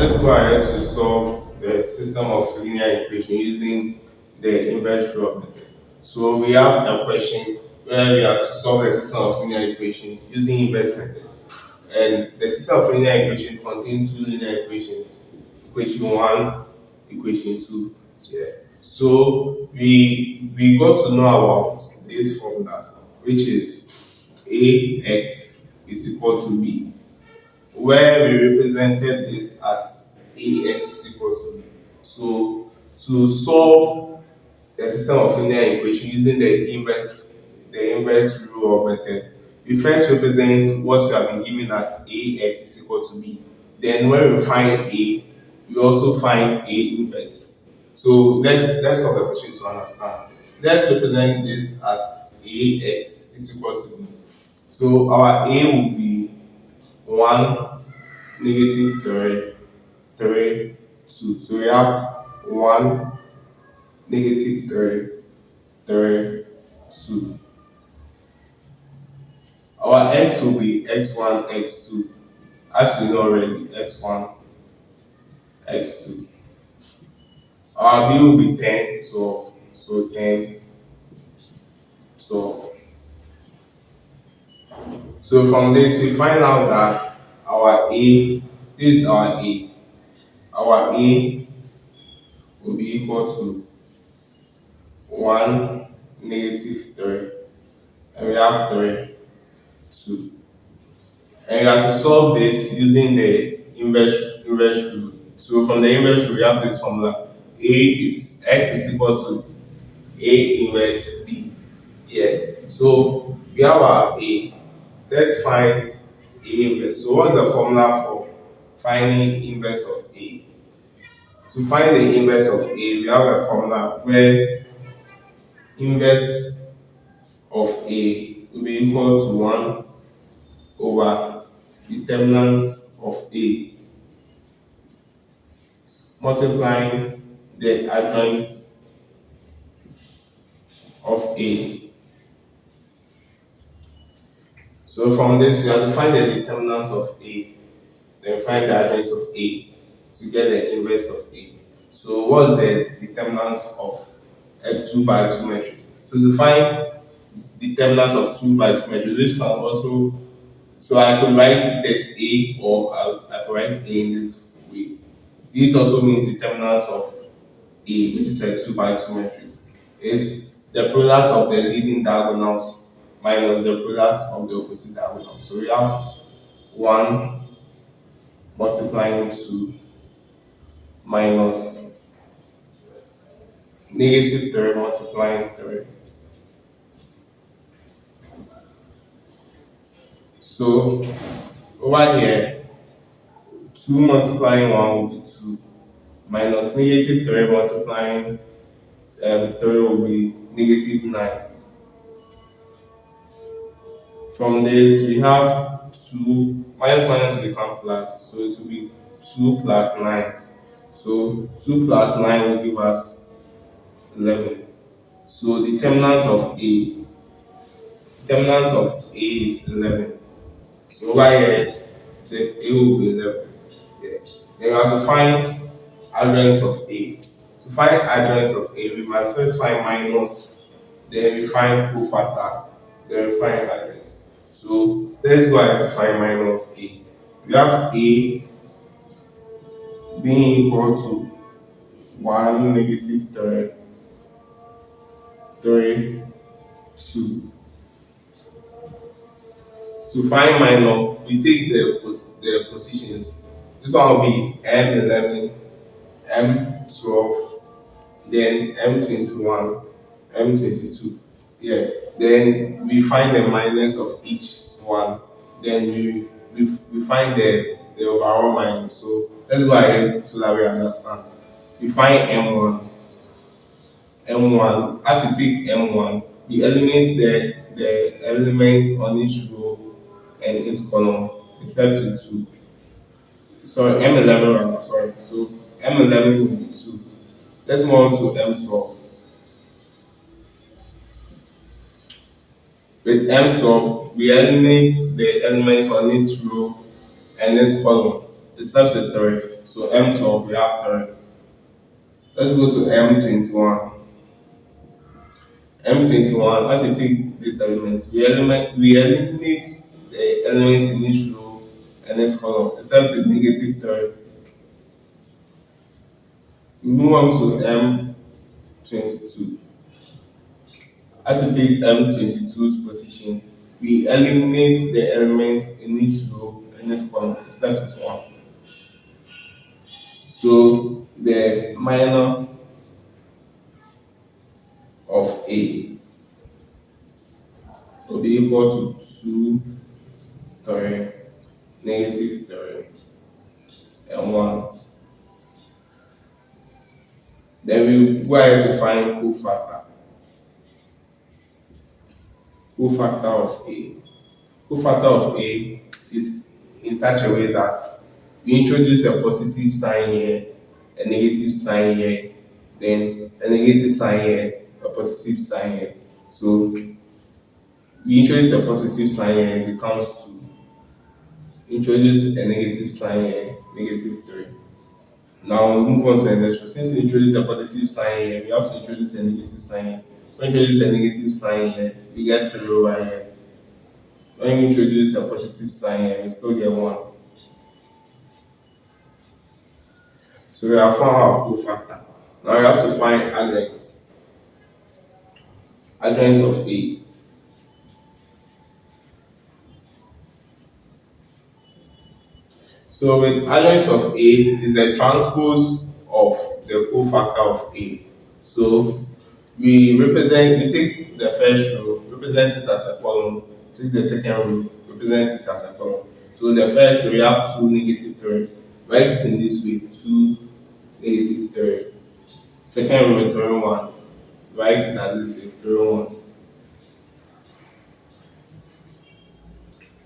Let's go ahead to solve the system of linear equation using the inverse rule method. So we have a question where we have to solve the system of linear equation using inverse method. And the system of linear equation contains two linear equations, equation one, equation two. Yeah. So we got to know about this formula, which is ax is equal to b, where we represented this as ax is equal to b. So to solve the system of linear equation using the inverse rule of method, we first represent what we have been given as ax is equal to b. Then when we find a, we also find a inverse. So let's solve the question to understand. Let's represent this as ax is equal to b. So our a will be 1, negative 3, 3, 2. So we have 1, negative 3, 3, 2. Our x will be x1, x2. As we know already, x1, x2. Our b will be 10, 12. So 10, 12. So from this, we find out that our a, this is our a. Our a will be equal to 1, negative 3. And we have 3, 2. And you have to solve this using the inverse rule. So from the inverse rule, we have this formula. A is S is equal to A inverse B. Yeah. So we have our A. Let's find A inverse. So what's the formula for finding inverse of A? To find the inverse of A, we have a formula where inverse of A will be equal to 1 over determinant of A multiplying the adjoint of A. So from this, you have to find the determinant of A, then find the adjoint of A to get the inverse of A. So what's the determinant of a 2 by 2 matrix? So to find determinant of 2 by 2 matrix, which can also, so I could write that A, or I could write A in this way. This also means determinant of A, which is a 2 by 2 matrix, is the product of the leading diagonals minus the product of the opposite diagonals. So we have 1 multiplying 2 minus negative 3 multiplying 3. So over here, 2 multiplying 1 will be 2 minus negative 3 multiplying 3 will be negative 9. From this, we have 2 minus minus will become plus, so it will be 2 plus 9. So 2 plus 9 will give us 11. So determinant of A is 11. So over here, that A will be 11. Yeah. Then we have to find adjoint of A. To find adjoint of A, we must first find minus, then we find cofactor, then we find adjoint. So let's go ahead to find minus of A. We have A being equal to 1, negative 3, 3, 2. To find minor, we take the positions. This one will be M11, M12, then M21, M22. Yeah. Then we find the minus of each one. Then we find the overall minus. So let's go ahead so that we understand. We find M1. As we take M1, we eliminate the elements on each row and each column except to 2. Sorry, M11 rather, sorry. So M11 will be 2. Let's move on to M12. With M12, we eliminate the elements on each row and each column It's left with 3. So M12, we have 3. Let's go to M21. M21, as you take this element, we eliminate the elements in each row and each column. It's left with -3. We move on to M22. As we take M22's position, we eliminate the elements in each row and each column. It's left with 1. So the minor of A will be equal to 2, 3, -3, and 1. Then we go ahead to find cofactor. Cofactor of A. Cofactor of A is in such a way that we introduce a positive sign here, a negative sign here, then a negative sign here, a positive sign here. So we introduce a positive sign here, it becomes 2. Introduce a negative sign here, -3. Now we move on to the next one. Since we introduce a positive sign here, we have to introduce a negative sign here. When we introduce a negative sign here, we get 3 over here. When we introduce a positive sign here, we still get 1. So we have found our cofactor. Now we have to find adjoint. Adjoint of A. So with adjoint of A is the transpose of the cofactor of A. So we take the first row, represent it as a column, take the second row, represent it as a column. So the first row we have 2, -3. Write this in this way, 2, -3. Second row, 3, 1. Write it as this way, 3, 1.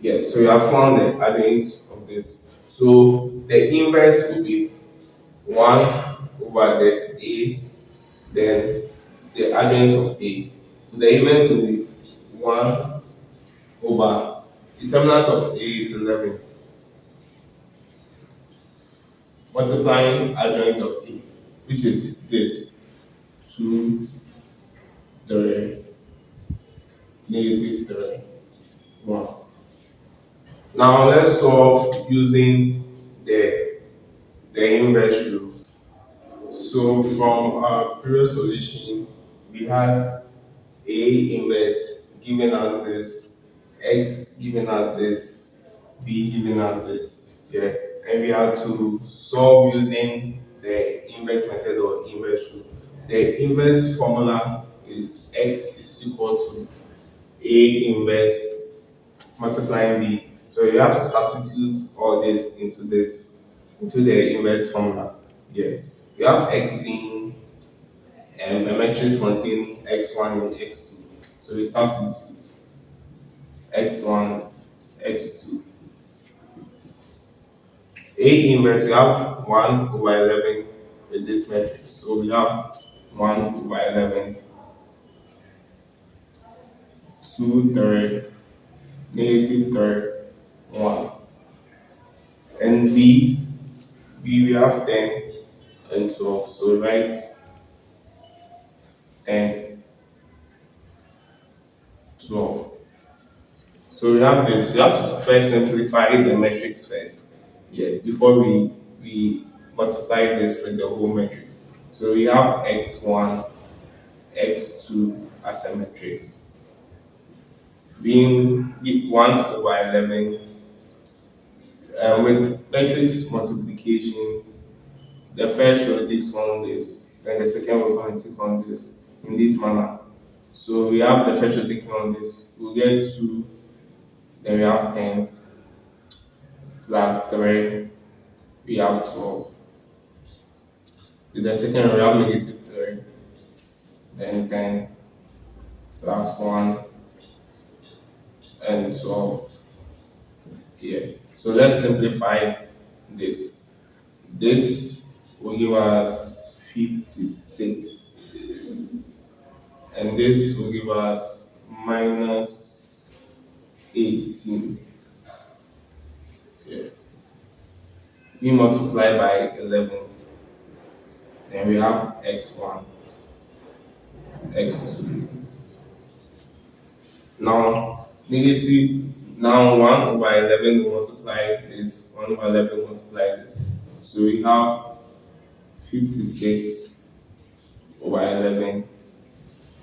Yeah, so you have found the adjoints of this. So the inverse will be 1 over that A, then the adjoint of A. The inverse will be 1 over determinant of A is 11, multiplying adjoint of A, which is this 2, 3, -3, 1. Now let's solve using the inverse rule. So from our previous solution, we had A inverse given us this, X given us this, B given us this. Yeah. And we had to solve using the inverse method or inverse rule. The inverse formula is X is equal to A inverse multiplying B. So you have to substitute all this, into the inverse formula. Yeah. You have X being a matrix containing x1 and x2. So we substitute x1, x2. A inverse, we have 1 over 11 with this matrix. So we have 1 over 11, 2 third, -3, 1. And B we have 10 and 12. So write 10, 12. So we have this. You have to first simplify the matrix first. Yeah, before we multiply this with the whole matrix. So we have x1, x2 as a matrix. Being 1 over 11, with matrix multiplication, the first row takes on this, then the second row can take on this in this manner. So we have the first row taking on this. We'll get 2, then we have 10 plus 3, we have 12. With the second row, we have -3, then 10 plus 1 and 12 here. So let's simplify this. This will give us 56, and this will give us -18. Yeah. being multiplied by 11. Then we have x1, x2. Now, negative, now 1 over 11 will multiply this, 1 over 11 will multiply this. So we have 56 over 11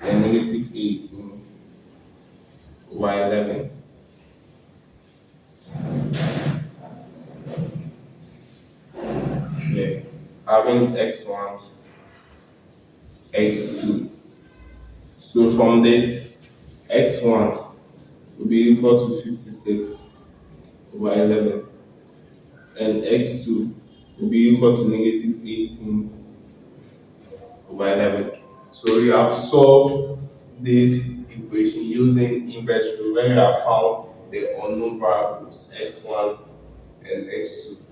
and negative 18 over 11. Yeah. Having x1, x2. So from this, x1 will be equal to 56 over 11 and x2 will be equal to negative 18 over 11. So we have solved this equation using inverse rule when we have found the unknown variables x1 and x2.